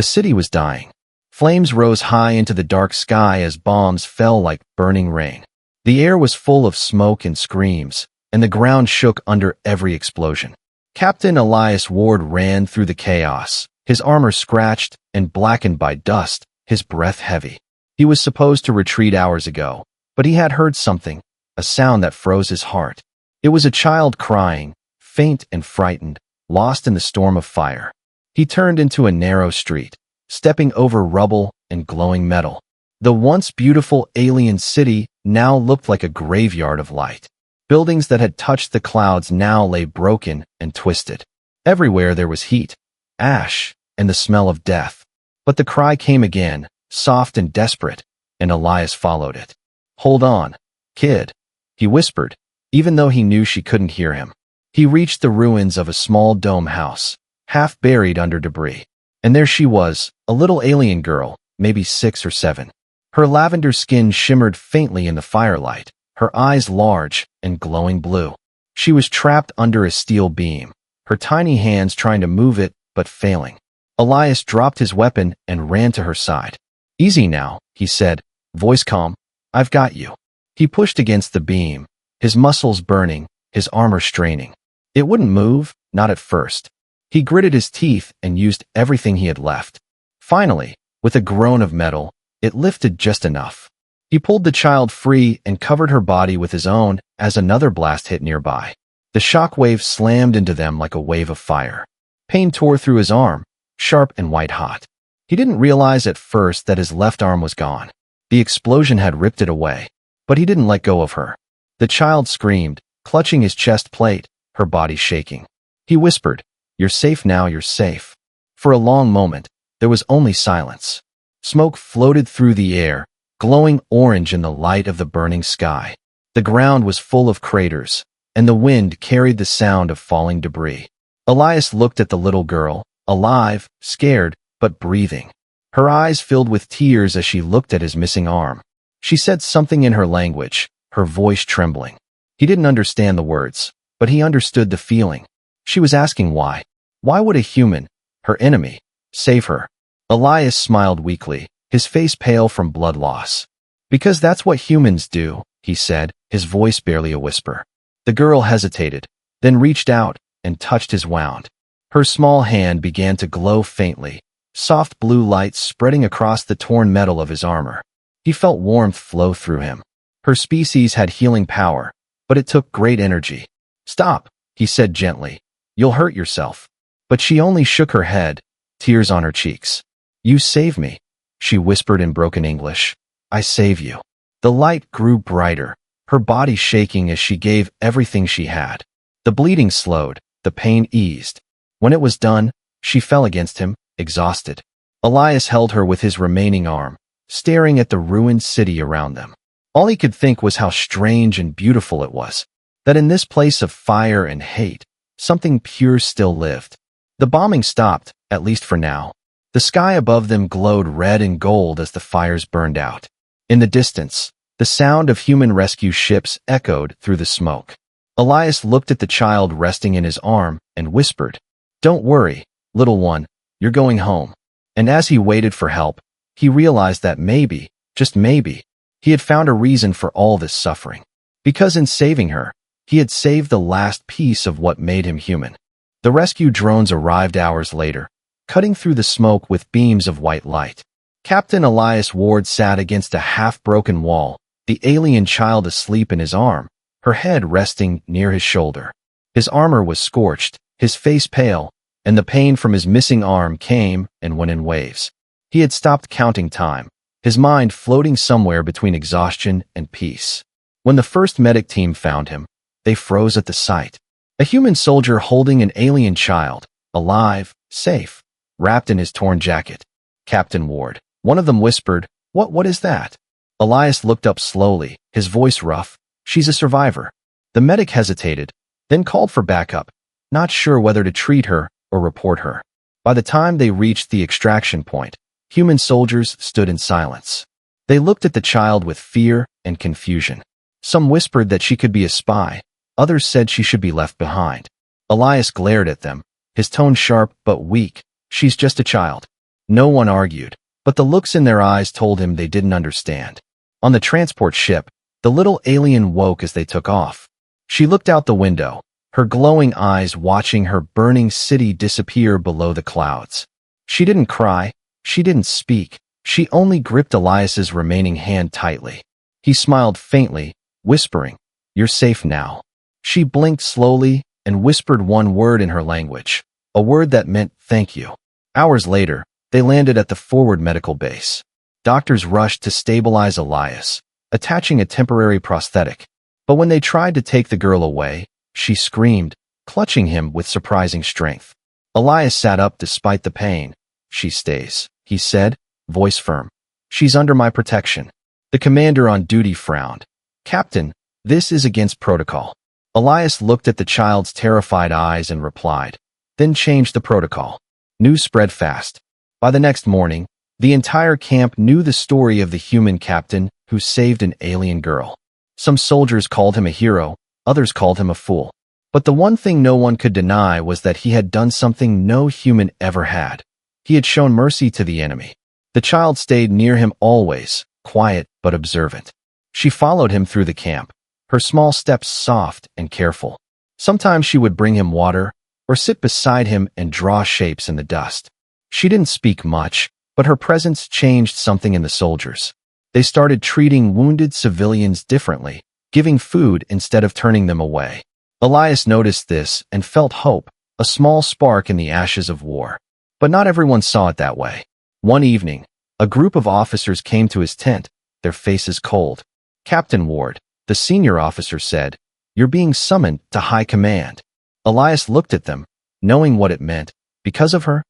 The city was dying. Flames rose high into the dark sky as bombs fell like burning rain. The air was full of smoke and screams, and the ground shook under every explosion. Captain Elias Ward ran through the chaos, his armor scratched and blackened by dust, his breath heavy. He was supposed to retreat hours ago, but he had heard something, a sound that froze his heart. It was a child crying, faint and frightened, lost in the storm of fire. He turned into a narrow street, stepping over rubble and glowing metal. The once beautiful alien city now looked like a graveyard of light. Buildings that had touched the clouds now lay broken and twisted. Everywhere there was heat, ash, and the smell of death. But the cry came again, soft and desperate, and Elias followed it. "Hold on, kid," he whispered, even though he knew she couldn't hear him. He reached the ruins of a small dome house, half buried under debris. And there she was, a little alien girl, maybe 6 or 7. Her lavender skin shimmered faintly in the firelight, her eyes large and glowing blue. She was trapped under a steel beam, her tiny hands trying to move it but failing. Elias dropped his weapon and ran to her side. "Easy now," he said, voice calm. "I've got you." He pushed against the beam, his muscles burning, his armor straining. It wouldn't move, not at first. He gritted his teeth and used everything he had left. Finally, with a groan of metal, it lifted just enough. He pulled the child free and covered her body with his own as another blast hit nearby. The shock wave slammed into them like a wave of fire. Pain tore through his arm, sharp and white-hot. He didn't realize at first that his left arm was gone. The explosion had ripped it away, but he didn't let go of her. The child screamed, clutching his chest plate, her body shaking. He whispered, "You're safe now, you're safe." For a long moment, there was only silence. Smoke floated through the air, glowing orange in the light of the burning sky. The ground was full of craters, and the wind carried the sound of falling debris. Elias looked at the little girl, alive, scared, but breathing. Her eyes filled with tears as she looked at his missing arm. She said something in her language, her voice trembling. He didn't understand the words, but he understood the feeling. She was asking why. Why would a human, her enemy, save her? Elias smiled weakly, his face pale from blood loss. "Because that's what humans do," he said, his voice barely a whisper. The girl hesitated, then reached out and touched his wound. Her small hand began to glow faintly, soft blue light spreading across the torn metal of his armor. He felt warmth flow through him. Her species had healing power, but it took great energy. "Stop," he said gently. "You'll hurt yourself." But she only shook her head, tears on her cheeks. "You save me," she whispered in broken English. "I save you." The light grew brighter, her body shaking as she gave everything she had. The bleeding slowed, the pain eased. When it was done, she fell against him, exhausted. Elias held her with his remaining arm, staring at the ruined city around them. All he could think was how strange and beautiful it was, that in this place of fire and hate, something pure still lived. The bombing stopped, at least for now. The sky above them glowed red and gold as the fires burned out. In the distance, the sound of human rescue ships echoed through the smoke. Elias looked at the child resting in his arm and whispered, "Don't worry, little one, you're going home." And as he waited for help, he realized that maybe, just maybe, he had found a reason for all this suffering. Because in saving her, he had saved the last piece of what made him human. The rescue drones arrived hours later, cutting through the smoke with beams of white light. Captain Elias Ward sat against a half-broken wall, the alien child asleep in his arm, her head resting near his shoulder. His armor was scorched, his face pale, and the pain from his missing arm came and went in waves. He had stopped counting time, his mind floating somewhere between exhaustion and peace. When the first medic team found him, they froze at the sight. A human soldier holding an alien child, alive, safe, wrapped in his torn jacket. "Captain Ward," one of them whispered, What is that?" Elias looked up slowly, his voice rough. "She's a survivor." The medic hesitated, then called for backup, not sure whether to treat her or report her. By the time they reached the extraction point, human soldiers stood in silence. They looked at the child with fear and confusion. Some whispered that she could be a spy, others said she should be left behind. Elias glared at them, his tone sharp but weak. "She's just a child." No one argued, but the looks in their eyes told him they didn't understand. On the transport ship, the little alien woke as they took off. She looked out the window, her glowing eyes watching her burning city disappear below the clouds. She didn't cry, she didn't speak, she only gripped Elias's remaining hand tightly. He smiled faintly, whispering, "You're safe now." She blinked slowly and whispered one word in her language, a word that meant thank you. Hours later, they landed at the forward medical base. Doctors rushed to stabilize Elias, attaching a temporary prosthetic. But when they tried to take the girl away, she screamed, clutching him with surprising strength. Elias sat up despite the pain. "She stays," he said, voice firm. "She's under my protection." The commander on duty frowned. "Captain, this is against protocol." Elias looked at the child's terrified eyes and replied, then changed the protocol. News spread fast. By the next morning, the entire camp knew the story of the human captain who saved an alien girl. Some soldiers called him a hero, others called him a fool. But the one thing no one could deny was that he had done something no human ever had. He had shown mercy to the enemy. The child stayed near him always, quiet but observant. She followed him through the camp, her small steps soft and careful. Sometimes she would bring him water, or sit beside him and draw shapes in the dust. She didn't speak much, but her presence changed something in the soldiers. They started treating wounded civilians differently, giving food instead of turning them away. Elias noticed this and felt hope, a small spark in the ashes of war. But not everyone saw it that way. One evening, a group of officers came to his tent, their faces cold. "Captain Ward," the senior officer said, "you're being summoned to high command." Elias looked at them, knowing what it meant. "Because of her?"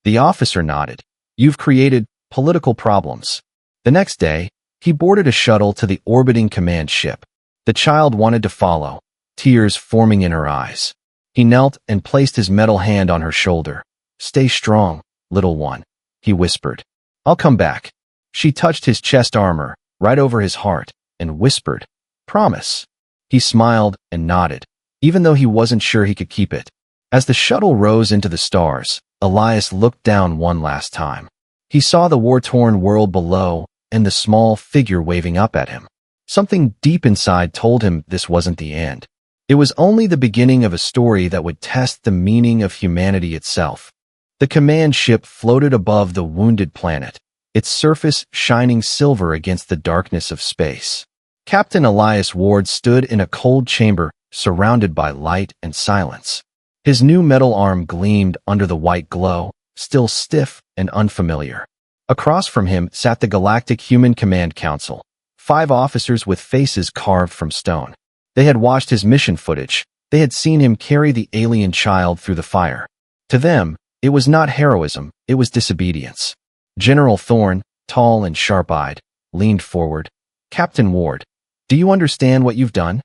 The officer nodded. "You've created political problems." The next day, he boarded a shuttle to the orbiting command ship. The child wanted to follow, tears forming in her eyes. He knelt and placed his metal hand on her shoulder. "Stay strong, little one," he whispered. "I'll come back." She touched his chest armor, right over his heart, and whispered, "Promise." He smiled and nodded, even though he wasn't sure he could keep it. As the shuttle rose into the stars, Elias looked down one last time. He saw the war-torn world below and the small figure waving up at him. Something deep inside told him this wasn't the end. It was only the beginning of a story that would test the meaning of humanity itself. The command ship floated above the wounded planet, its surface shining silver against the darkness of space. Captain Elias Ward stood in a cold chamber surrounded by light and silence. His new metal arm gleamed under the white glow, still stiff and unfamiliar. Across from him sat the Galactic Human Command Council, 5 officers with faces carved from stone. They had watched his mission footage. They had seen him carry the alien child through the fire. To them, it was not heroism, it was disobedience. General Thorne, tall and sharp-eyed, leaned forward. "Captain Ward, do you understand what you've done?"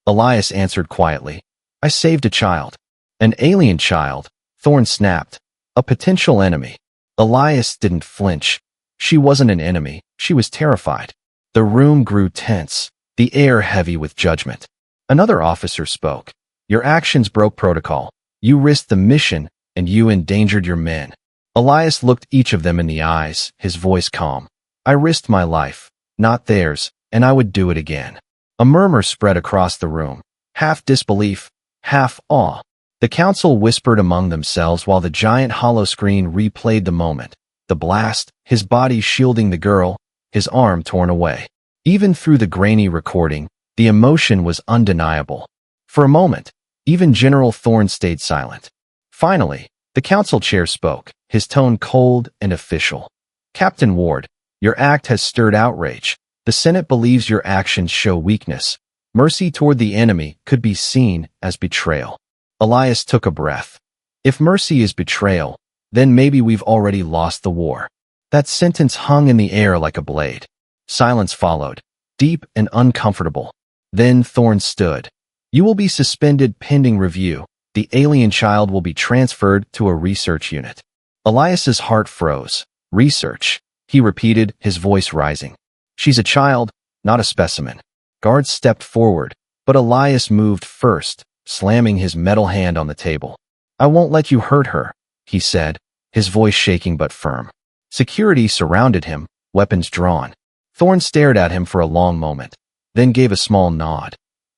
Elias answered quietly, "I saved a child." "An alien child," Thorne snapped. "A potential enemy." Elias didn't flinch. She wasn't an enemy, she was terrified. The room grew tense, the air heavy with judgment. Another officer spoke. "Your actions broke protocol. You risked the mission, and you endangered your men." Elias looked each of them in the eyes, his voice calm. "I risked my life, not theirs, and I would do it again." A murmur spread across the room, half disbelief, half awe. The council whispered among themselves while the giant holoscreen replayed the moment. The blast, his body shielding the girl, his arm torn away. Even through the grainy recording, the emotion was undeniable. For a moment, even General Thorne stayed silent. Finally, the council chair spoke, his tone cold and official. "Captain Ward, your act has stirred outrage. The Senate believes your actions show weakness. Mercy toward the enemy could be seen as betrayal." Elias took a breath. "If mercy is betrayal, then maybe we've already lost the war." That sentence hung in the air like a blade. Silence followed, deep and uncomfortable. Then Thorne stood. "You will be suspended pending review. The alien child will be transferred to a research unit." Elias's heart froze. "Research," he repeated, his voice rising. "She's a child, not a specimen." Guards stepped forward, but Elias moved first, slamming his metal hand on the table. "I won't let you hurt her," he said, his voice shaking but firm. Security surrounded him, weapons drawn. Thorne stared at him for a long moment, then gave a small nod.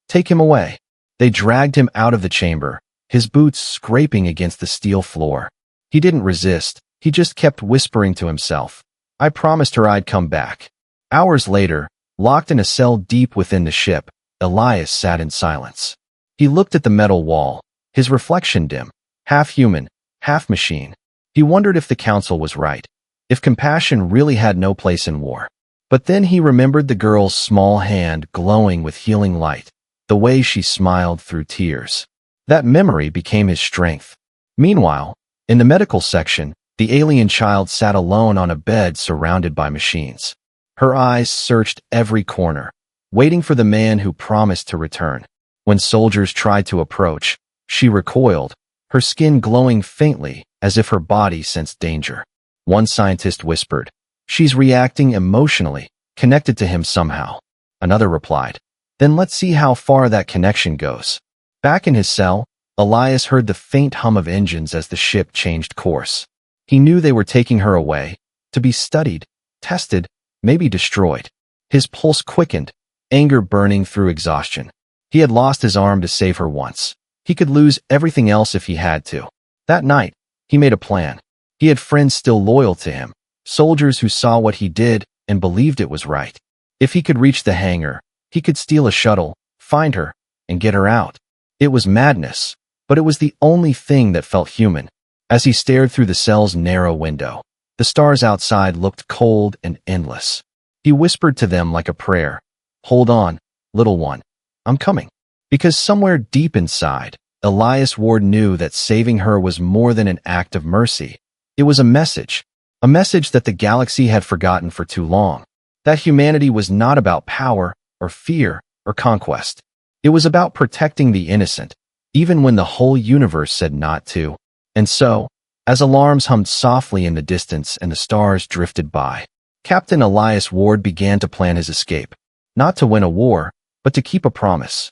Take him away. They dragged him out of the chamber, his boots scraping against the steel floor. He didn't resist, he just kept whispering to himself. I promised her I'd come back. Hours later, locked in a cell deep within the ship, Elias sat in silence. He looked at the metal wall, his reflection dim, half human, half machine. He wondered if the council was right, if compassion really had no place in war. But then he remembered the girl's small hand glowing with healing light, the way she smiled through tears. That memory became his strength. Meanwhile, in the medical section, the alien child sat alone on a bed surrounded by machines. Her eyes searched every corner, waiting for the man who promised to return. When soldiers tried to approach, she recoiled, her skin glowing faintly as if her body sensed danger. One scientist whispered, "She's reacting emotionally, connected to him somehow." Another replied, "Then let's see how far that connection goes." Back in his cell, Elias heard the faint hum of engines as the ship changed course. He knew they were taking her away, to be studied, tested, maybe destroyed. His pulse quickened, anger burning through exhaustion. He had lost his arm to save her once. He could lose everything else if he had to. That night, he made a plan. He had friends still loyal to him, soldiers who saw what he did and believed it was right. If he could reach the hangar, he could steal a shuttle, find her, and get her out. It was madness, but it was the only thing that felt human. As he stared through the cell's narrow window, the stars outside looked cold and endless. He whispered to them like a prayer, "Hold on, little one, I'm coming." Because somewhere deep inside, Elias Ward knew that saving her was more than an act of mercy. It was a message that the galaxy had forgotten for too long, that humanity was not about power or fear or conquest. It was about protecting the innocent, even when the whole universe said not to. And so, as alarms hummed softly in the distance and the stars drifted by, Captain Elias Ward began to plan his escape, not to win a war, but to keep a promise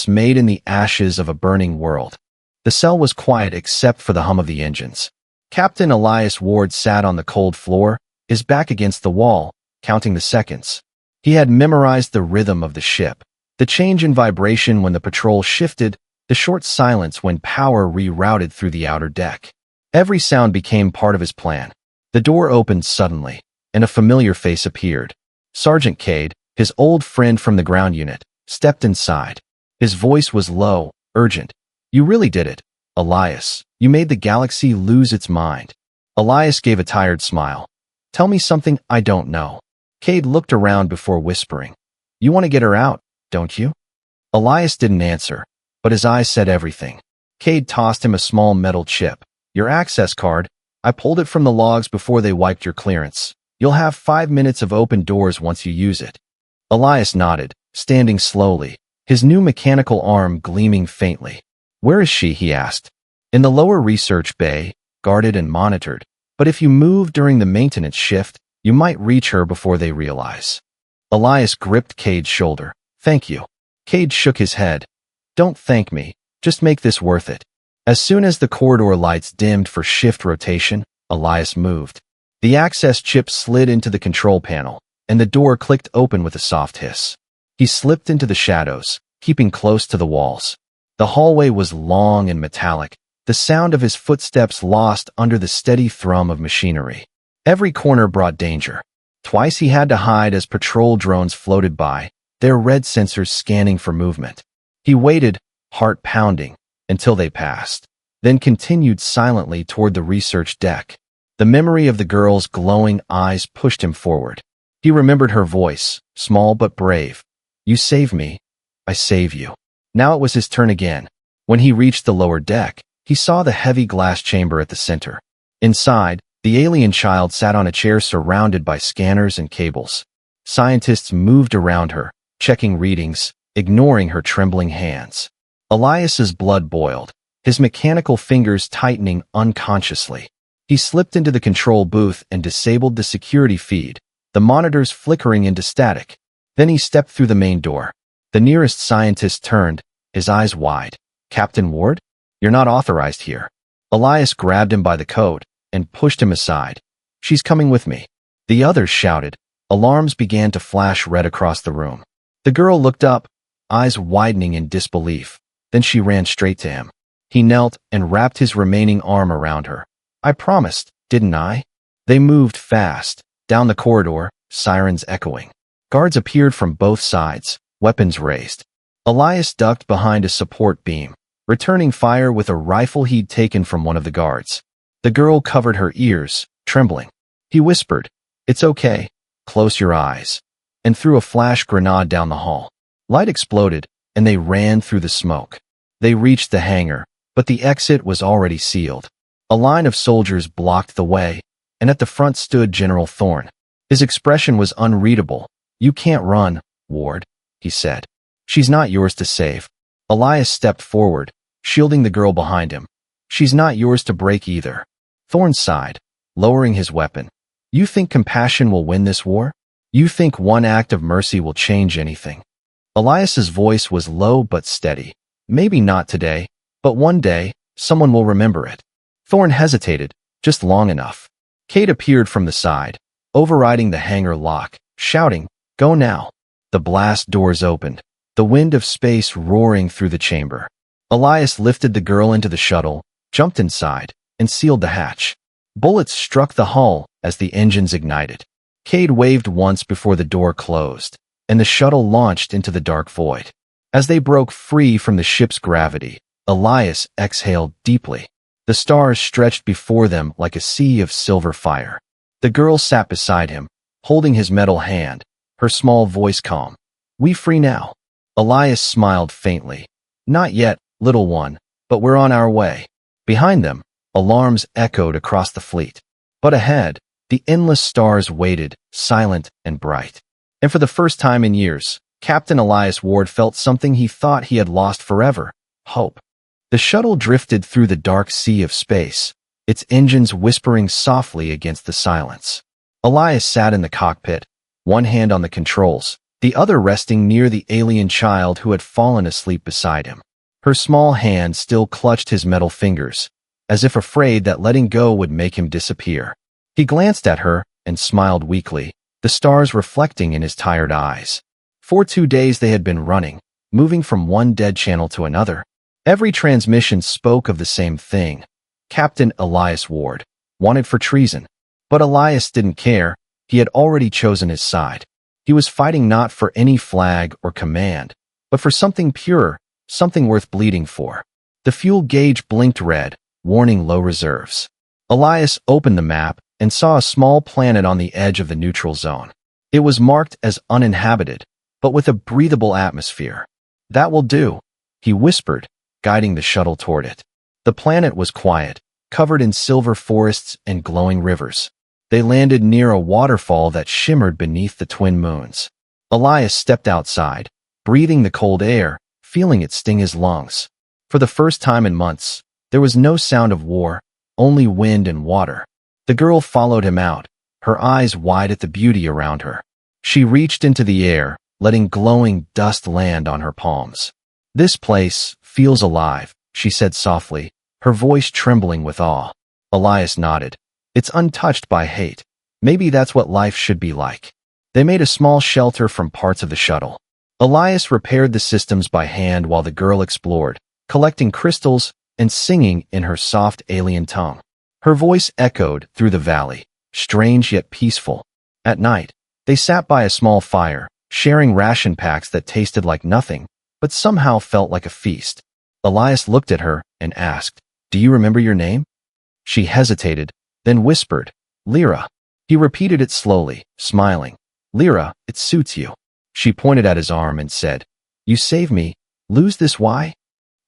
made in the ashes of a burning world. The cell was quiet except for the hum of the engines. Captain Elias Ward sat on the cold floor, his back against the wall, counting the seconds. He had memorized the rhythm of the ship, the change in vibration when the patrol shifted, the short silence when power rerouted through the outer deck. Every sound became part of his plan. The door opened suddenly, and a familiar face appeared. Sergeant Cade, his old friend from the ground unit, stepped inside. His voice was low, urgent. "You really did it, Elias. You made the galaxy lose its mind." Elias gave a tired smile. "Tell me something I don't know." Cade looked around before whispering, "You want to get her out, don't you?" Elias didn't answer, but his eyes said everything. Cade tossed him a small metal chip. "Your access card. I pulled it from the logs before they wiped your clearance. You'll have 5 minutes of open doors once you use it." Elias nodded, standing slowly, his new mechanical arm gleaming faintly. "Where is she?" he asked. "In the lower research bay, guarded and monitored. But if you move during the maintenance shift, you might reach her before they realize." Elias gripped Cade's shoulder. "Thank you." Cade shook his head. "Don't thank me. Just make this worth it." As soon as the corridor lights dimmed for shift rotation, Elias moved. The access chip slid into the control panel, and the door clicked open with a soft hiss. He slipped into the shadows, keeping close to the walls. The hallway was long and metallic, the sound of his footsteps lost under the steady thrum of machinery. Every corner brought danger. Twice he had to hide as patrol drones floated by, their red sensors scanning for movement. He waited, heart pounding, until they passed, then continued silently toward the research deck. The memory of the girl's glowing eyes pushed him forward. He remembered her voice, small but brave. "You save me, I save you." Now it was his turn again. When he reached the lower deck, he saw the heavy glass chamber at the center. Inside, the alien child sat on a chair surrounded by scanners and cables. Scientists moved around her, checking readings, ignoring her trembling hands. Elias's blood boiled, his mechanical fingers tightening unconsciously. He slipped into the control booth and disabled the security feed, the monitors flickering into static. Then he stepped through the main door. The nearest scientist turned, his eyes wide. "Captain Ward? You're not authorized here." Elias grabbed him by the coat and pushed him aside. She's coming with me." The others shouted. Alarms began to flash red across the room. The girl looked up, eyes widening in disbelief. Then she ran straight to him. He knelt and wrapped his remaining arm around her. "I promised, didn't I?" They moved fast, down the corridor, sirens echoing. Guards appeared from both sides, weapons raised. Elias ducked behind a support beam, returning fire with a rifle he'd taken from one of the guards. The girl covered her ears, trembling. He whispered, "It's okay. Close your eyes," and threw a flash grenade down the hall. Light exploded, and they ran through the smoke. They reached the hangar, but the exit was already sealed. A line of soldiers blocked the way, and at the front stood General Thorne. His expression was unreadable. "You can't run, Ward," he said. "She's not yours to save." Elias stepped forward, shielding the girl behind him. "She's not yours to break either." Thorne sighed, lowering his weapon. "You think compassion will win this war? You think one act of mercy will change anything?" Elias's voice was low but steady. "Maybe not today, but one day, someone will remember it." Thorne hesitated, just long enough. Kate appeared from the side, overriding the hangar lock, shouting, "Go now." The blast doors opened, the wind of space roaring through the chamber. Elias lifted the girl into the shuttle, jumped inside, and sealed the hatch. Bullets struck the hull as the engines ignited. Cade waved once before the door closed, and the shuttle launched into the dark void. As they broke free from the ship's gravity, Elias exhaled deeply. The stars stretched before them like a sea of silver fire. The girl sat beside him, holding his metal hand, her small voice calm. "We free now?" Elias smiled faintly. "Not yet, little one, but we're on our way." Behind them, alarms echoed across the fleet. But ahead, the endless stars waited, silent and bright. And for the first time in years, Captain Elias Ward felt something he thought he had lost forever: hope. The shuttle drifted through the dark sea of space, its engines whispering softly against the silence. Elias sat in the cockpit, one hand on the controls, the other resting near the alien child who had fallen asleep beside him. Her small hand still clutched his metal fingers, as if afraid that letting go would make him disappear. He glanced at her and smiled weakly, the stars reflecting in his tired eyes. For 2 days they had been running, moving from one dead channel to another. Every transmission spoke of the same thing: Captain Elias Ward, wanted for treason. But Elias didn't care. He had already chosen his side. He was fighting not for any flag or command, but for something pure, something worth bleeding for. The fuel gauge blinked red, warning low reserves. Elias opened the map and saw a small planet on the edge of the neutral zone. It was marked as uninhabited, but with a breathable atmosphere. "That will do," he whispered, guiding the shuttle toward it. The planet was quiet, covered in silver forests and glowing rivers. They landed near a waterfall that shimmered beneath the twin moons. Elias stepped outside, breathing the cold air, feeling it sting his lungs. For the first time in months, there was no sound of war, only wind and water. The girl followed him out, her eyes wide at the beauty around her. She reached into the air, letting glowing dust land on her palms. "This place feels alive," she said softly, her voice trembling with awe. Elias nodded. "It's untouched by hate. Maybe that's what life should be like." They made a small shelter from parts of the shuttle. Elias repaired the systems by hand while the girl explored, collecting crystals and singing in her soft alien tongue. Her voice echoed through the valley, strange yet peaceful. At night, they sat by a small fire, sharing ration packs that tasted like nothing, but somehow felt like a feast. Elias looked at her and asked, "Do you remember your name?" She hesitated, then whispered, "Lyra." He repeated it slowly, smiling. "Lyra, it suits you." She pointed at his arm and said, "You saved me. Lose this why?"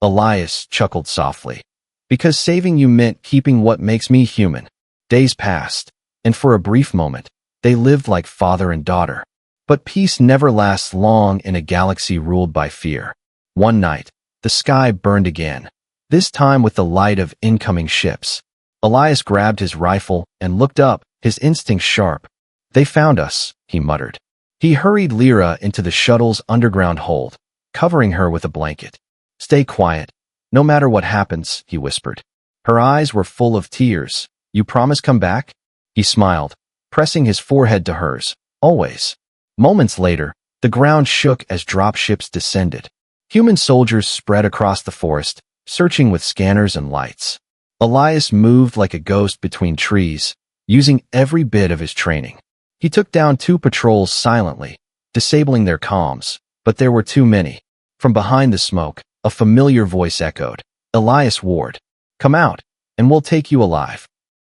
Elias chuckled softly. "Because saving you meant keeping what makes me human." Days passed, and for a brief moment, they lived like father and daughter. But peace never lasts long in a galaxy ruled by fear. One night, the sky burned again, this time with the light of incoming ships. Elias grabbed his rifle and looked up, his instincts sharp. "They found us," he muttered. He hurried Lyra into the shuttle's underground hold, covering her with a blanket. "Stay quiet. No matter what happens," he whispered. Her eyes were full of tears. "You promise come back?" He smiled, pressing his forehead to hers. Always. Moments later, the ground shook as dropships descended. Human soldiers spread across the forest, searching with scanners and lights. Elias moved like a ghost between trees, using every bit of his training. He took down 2 patrols silently, disabling their comms, but there were too many. From behind the smoke, a familiar voice echoed. Elias Ward. Come out, and we'll take you alive.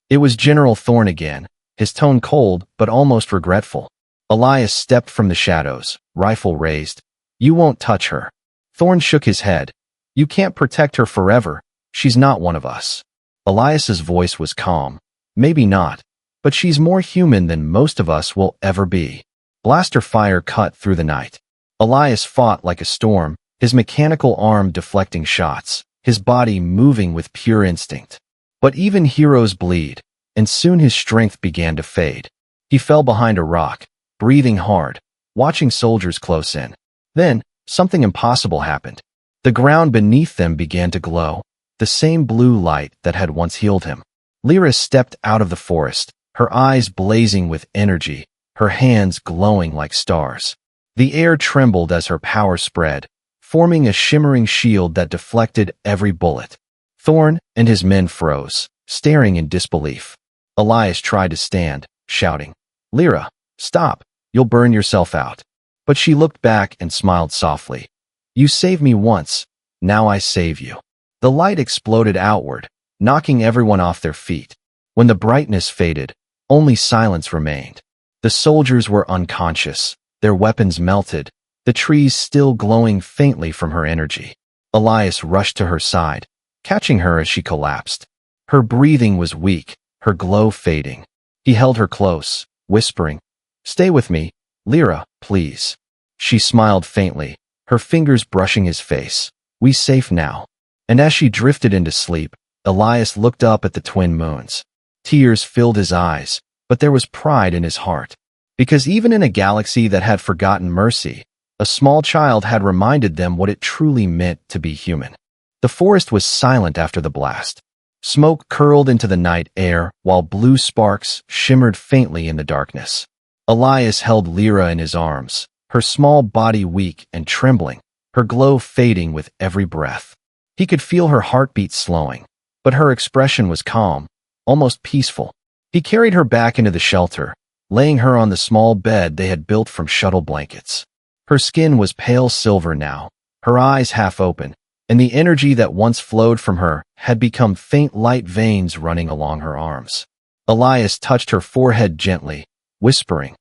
It was General Thorne again, his tone cold but almost regretful. Elias stepped from the shadows, rifle raised. You won't touch her. Thorne shook his head. You can't protect her forever. She's not one of us. Elias's voice was calm. Maybe not, but she's more human than most of us will ever be. Blaster fire cut through the night. Elias fought like a storm, his mechanical arm deflecting shots, his body moving with pure instinct. But even heroes bleed, and soon his strength began to fade. He fell behind a rock, breathing hard, watching soldiers close in. Then, something impossible happened. The ground beneath them began to glow, the same blue light that had once healed him. Lyra stepped out of the forest, her eyes blazing with energy, her hands glowing like stars. The air trembled as her power spread, forming a shimmering shield that deflected every bullet. Thorne and his men froze, staring in disbelief. Elias tried to stand, shouting, Lyra, stop, you'll burn yourself out. But she looked back and smiled softly. You saved me once, now I save you. The light exploded outward, knocking everyone off their feet. When the brightness faded, only silence remained. The soldiers were unconscious, their weapons melted, the trees still glowing faintly from her energy. Elias rushed to her side, catching her as she collapsed. Her breathing was weak, her glow fading. He held her close, whispering, Stay with me, Lyra, please. She smiled faintly, her fingers brushing his face. We safe now. And as she drifted into sleep, Elias looked up at the twin moons. Tears filled his eyes, but there was pride in his heart. Because even in a galaxy that had forgotten mercy, a small child had reminded them what it truly meant to be human. The forest was silent after the blast. Smoke curled into the night air, while blue sparks shimmered faintly in the darkness. Elias held Lyra in his arms, her small body weak and trembling, her glow fading with every breath. He could feel her heartbeat slowing, but her expression was calm, almost peaceful. He carried her back into the shelter, laying her on the small bed they had built from shuttle blankets. Her skin was pale silver now, her eyes half open, and the energy that once flowed from her had become faint light veins running along her arms. Elias touched her forehead gently, whispering,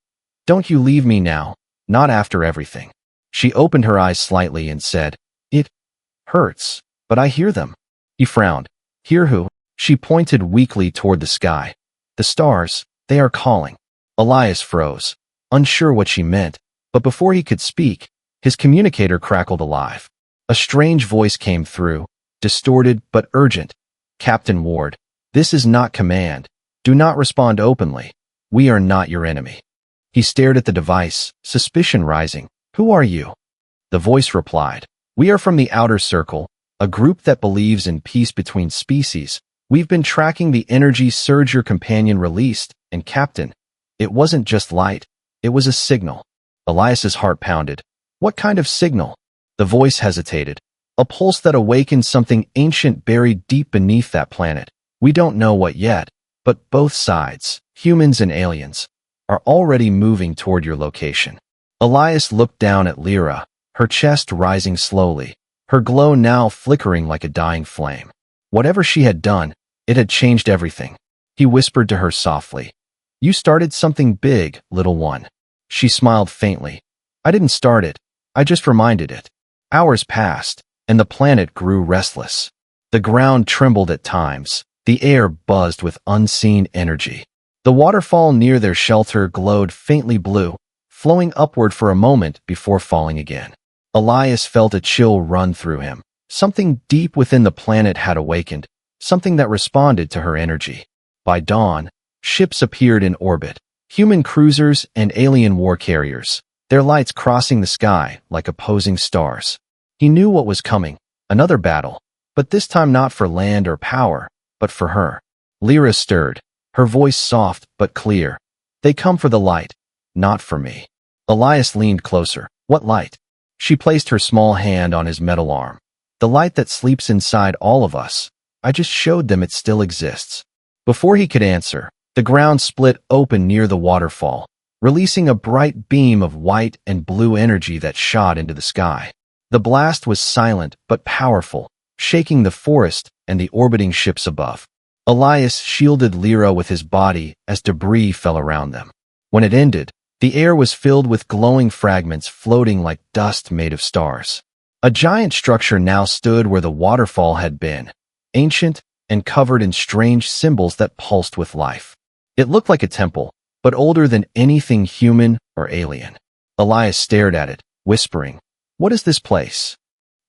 Don't you leave me now, not after everything. She opened her eyes slightly and said, It hurts, but I hear them. He frowned. Hear who? She pointed weakly toward the sky. The stars, they are calling. Elias froze, unsure what she meant, but before he could speak, his communicator crackled alive. A strange voice came through, distorted but urgent. Captain Ward, this is not command. Do not respond openly. We are not your enemy. He stared at the device, suspicion rising. Who are you? The voice replied, We are from the Outer Circle, a group that believes in peace between species. We've been tracking the energy surge your companion released, and Captain, it wasn't just light, it was a signal. Elias's heart pounded. What kind of signal? The voice hesitated. A pulse that awakened something ancient buried deep beneath that planet. We don't know what yet, but both sides, humans and aliens, are already moving toward your location. Elias looked down at Lyra, her chest rising slowly, her glow now flickering like a dying flame. Whatever she had done, it had changed everything. He whispered to her softly, You started something big, little one. She smiled faintly. I didn't start it, I just reminded it. Hours passed, and the planet grew restless. The ground trembled at times, the air buzzed with unseen energy. The waterfall near their shelter glowed faintly blue, flowing upward for a moment before falling again. Elias felt a chill run through him. Something deep within the planet had awakened, something that responded to her energy. By dawn, ships appeared in orbit, human cruisers and alien war carriers, their lights crossing the sky like opposing stars. He knew what was coming, another battle, but this time not for land or power, but for her. Lyra stirred, her voice soft but clear. They come for the light, not for me. Elias leaned closer. What light? She placed her small hand on his metal arm. The light that sleeps inside all of us. I just showed them it still exists. Before he could answer, the ground split open near the waterfall, releasing a bright beam of white and blue energy that shot into the sky. The blast was silent but powerful, shaking the forest and the orbiting ships above. Elias shielded Lyra with his body as debris fell around them. When it ended, the air was filled with glowing fragments floating like dust made of stars. A giant structure now stood where the waterfall had been, ancient and covered in strange symbols that pulsed with life. It looked like a temple, but older than anything human or alien. Elias stared at it, whispering, "What is this place?"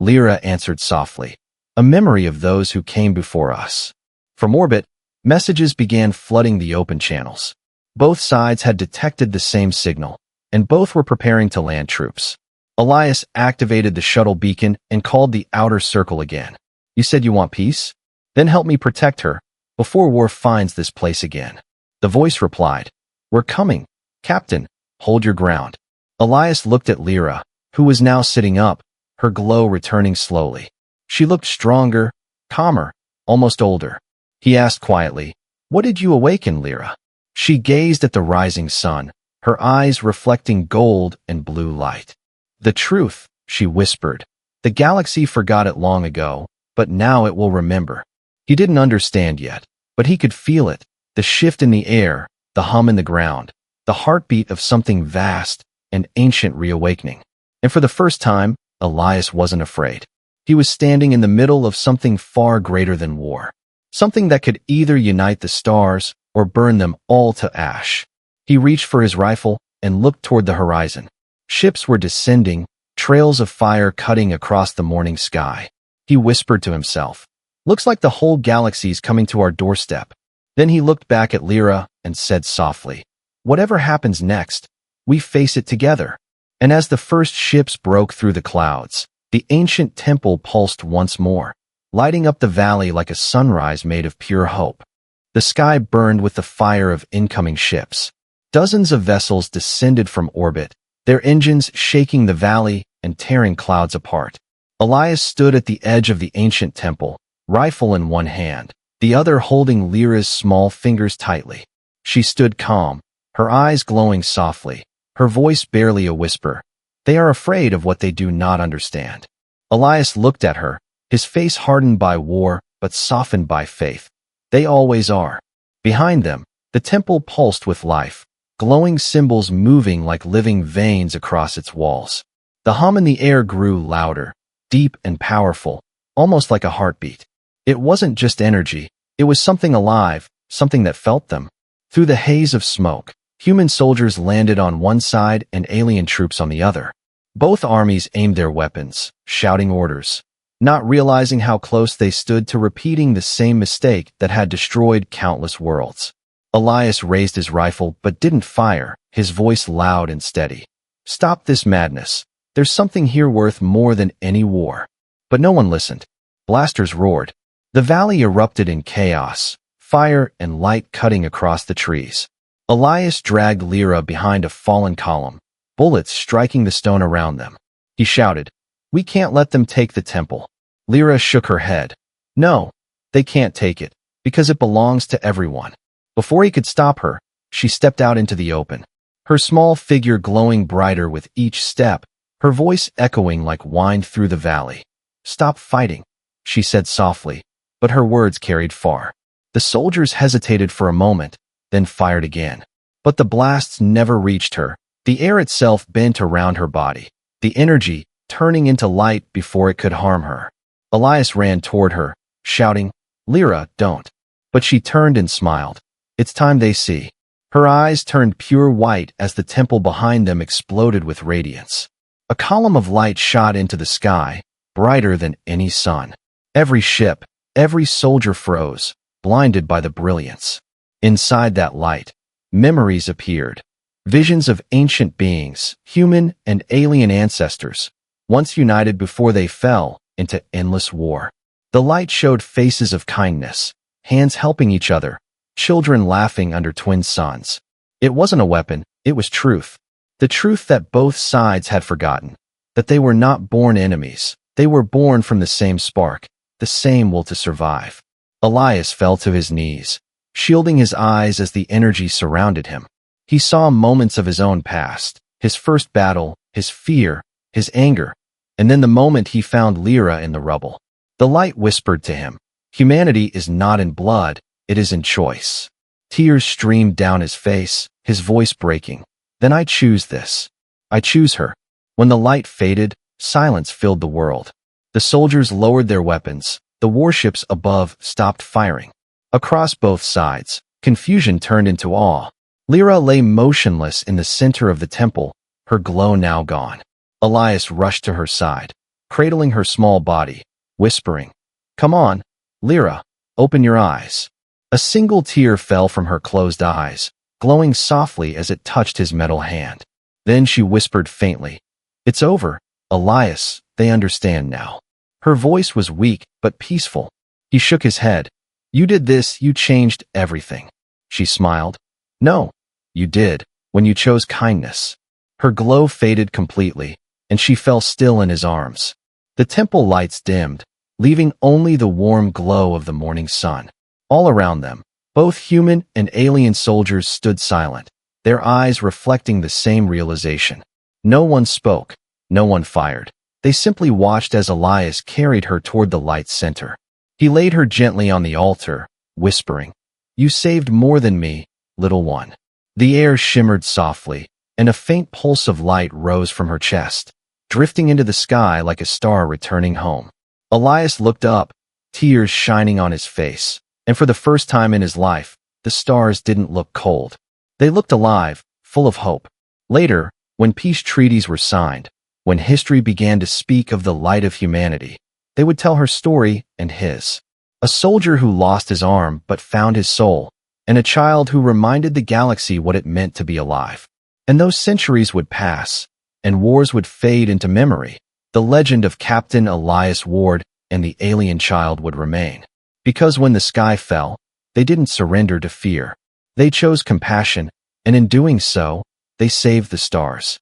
Lyra answered softly, "A memory of those who came before us." From orbit, messages began flooding the open channels. Both sides had detected the same signal, and both were preparing to land troops. Elias activated the shuttle beacon and called the outer circle again. "You said you want peace? Then help me protect her, before war finds this place again." The voice replied, "We're coming, Captain. Hold your ground." Elias looked at Lyra, who was now sitting up, her glow returning slowly. She looked stronger, calmer, almost older. He asked quietly, "What did you awaken, Lyra?" She gazed at the rising sun, her eyes reflecting gold and blue light. "The truth," she whispered. "The galaxy forgot it long ago, but now it will remember." He didn't understand yet, but he could feel it, the shift in the air, the hum in the ground, the heartbeat of something vast and ancient reawakening. And for the first time, Elias wasn't afraid. He was standing in the middle of something far greater than war. Something that could either unite the stars or burn them all to ash. He reached for his rifle and looked toward the horizon. Ships were descending, trails of fire cutting across the morning sky. He whispered to himself, "Looks like the whole galaxy's coming to our doorstep." Then he looked back at Lyra and said softly, "Whatever happens next, we face it together." And as the first ships broke through the clouds, the ancient temple pulsed once more, lighting up the valley like a sunrise made of pure hope. The sky burned with the fire of incoming ships. Dozens of vessels descended from orbit, their engines shaking the valley and tearing clouds apart. Elias stood at the edge of the ancient temple, rifle in one hand, the other holding Lyra's small fingers tightly. She stood calm, her eyes glowing softly, her voice barely a whisper. "They are afraid of what they do not understand." Elias looked at her, his face hardened by war but softened by faith. They always are. Behind them, the temple pulsed with life, glowing symbols moving like living veins across its walls. The hum in the air grew louder, deep and powerful, almost like a heartbeat. It wasn't just energy, it was something alive, something that felt them. Through the haze of smoke, human soldiers landed on one side and alien troops on the other. Both armies aimed their weapons, shouting orders, not realizing how close they stood to repeating the same mistake that had destroyed countless worlds. Elias raised his rifle but didn't fire, his voice loud and steady. "Stop this madness. There's something here worth more than any war." But no one listened. Blasters roared. The valley erupted in chaos, fire and light cutting across the trees. Elias dragged Lyra behind a fallen column, bullets striking the stone around them. He shouted, "We can't let them take the temple." Lyra shook her head. "No, they can't take it, because it belongs to everyone." Before he could stop her, she stepped out into the open, her small figure glowing brighter with each step, her voice echoing like wind through the valley. "Stop fighting," she said softly, but her words carried far. The soldiers hesitated for a moment, then fired again. But the blasts never reached her. The air itself bent around her body, the energy turning into light before it could harm her. Elias ran toward her, shouting, "Lyra, don't." But she turned and smiled. "It's time they see." Her eyes turned pure white as the temple behind them exploded with radiance. A column of light shot into the sky, brighter than any sun. Every ship, every soldier froze, blinded by the brilliance. Inside that light, memories appeared. Visions of ancient beings, human and alien ancestors, once united before they fell into endless war. The light showed faces of kindness, hands helping each other, children laughing under twin suns. It wasn't a weapon, it was truth. The truth that both sides had forgotten. That they were not born enemies. They were born from the same spark, the same will to survive. Elias fell to his knees, shielding his eyes as the energy surrounded him. He saw moments of his own past, his first battle, his fear, his anger, and then the moment he found Lyra in the rubble. The light whispered to him, "Humanity is not in blood, it is in choice." Tears streamed down his face, his voice breaking. "Then I choose this. I choose her." When the light faded, silence filled the world. The soldiers lowered their weapons. The warships above stopped firing. Across both sides, confusion turned into awe. Lyra lay motionless in the center of the temple, her glow now gone. Elias rushed to her side, cradling her small body, whispering, "Come on, Lyra, open your eyes." A single tear fell from her closed eyes, glowing softly as it touched his metal hand. Then she whispered faintly, "It's over, Elias, they understand now." Her voice was weak but peaceful. He shook his head. "You did this, you changed everything." She smiled. "No, you did, when you chose kindness." Her glow faded completely, and she fell still in his arms. The temple lights dimmed, leaving only the warm glow of the morning sun. All around them, both human and alien soldiers stood silent, their eyes reflecting the same realization. No one spoke, no one fired. They simply watched as Elias carried her toward the light's center. He laid her gently on the altar, whispering, "You saved more than me, little one." The air shimmered softly, and a faint pulse of light rose from her chest, drifting into the sky like a star returning home. Elias looked up, tears shining on his face, and for the first time in his life, the stars didn't look cold. They looked alive, full of hope. Later, when peace treaties were signed, when history began to speak of the light of humanity, they would tell her story and his. A soldier who lost his arm but found his soul, and a child who reminded the galaxy what it meant to be alive. And those centuries would pass, and wars would fade into memory. The legend of Captain Elias Ward and the alien child would remain. Because when the sky fell, they didn't surrender to fear. They chose compassion, and in doing so, they saved the stars.